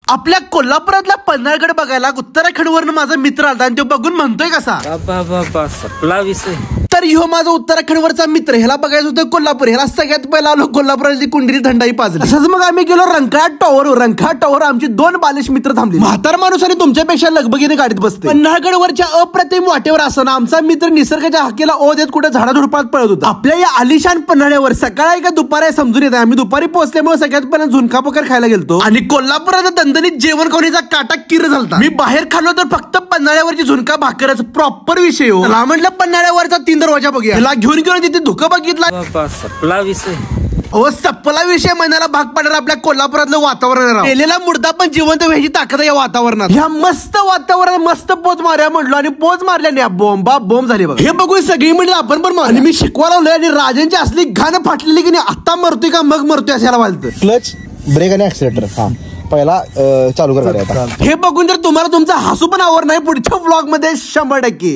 आपल्या कोल्हापुरातला पन्हाळगड बघायला उत्तराखंडवरून माझा मित्र आला आणि तो बघून म्हणतोय कसा सपला विषय. तर ह्यो माझा उत्तराखंडवरचा मित्र, ह्याला बघायचं होतं कोल्हापूर. ह्याला सगळ्यात पहिला आलो कोल्हापुराची कुंडली थंडाई पाजली. तसंच मग आम्ही गेलो रंकाळा टॉवर. आमची दोन बालिश मित्र थांबली. म्हातार माणूस आणि तुमच्यापेक्षा लगबगीने गाडीत बसते. पन्हाळगडवरच्या अप्रतिम वाटेवर असताना आमचा मित्र निसर्गाच्या हाकेला ओ देत कुठे झाडाझुडपात पळत होता. आपल्या या आलिशान पन्हाळ्यावर सकाळी का दुपारी समजून येत. आम्ही दुपारी पोहोचल्यामुळे सगळ्यात पहिला झुणका पकर खायला गेलतो आणि कोल्हापुरात दणदणीत जेवण खाण्याचा काटा किर झालता. मी बाहेर खाल्लो तर फक्त पन्हाळ्यावरची झुणका भाकरच प्रॉपर विषय हो. म्हटलं पन्हाळ्यावरचा 3 दरवाजा बघूया. ह्याला घेऊन गेलो तिथे धुकं बघितला. सपला विषय. हो, सपला विषय म्हणायला भाग पडणार आपल्या कोल्हापुरातलं वातावरण. केलेला मुर्दा पण जिवंत व्हायची ताकद या वातावरणात. ह्या मस्त वातावरणात मस्त पोच मारूया म्हटलो आणि पोच मारल्याने बोंब झाली बघ. हे बघून सगळी म्हणजे आपण पण आणि मी शिकवायला लावलोय आणि राजांची असली घाण फाटलेली की नाही, आता मरतोय का मग मरतोय असायला वाटतं. क्लच, ब्रेक आणि ऍक्सिलेटर पहिला चालू करायचा. हे बघून जर तुम्हाला तुमचा हसू पण आवड नाही पुढच्या व्लॉग मध्ये 100%.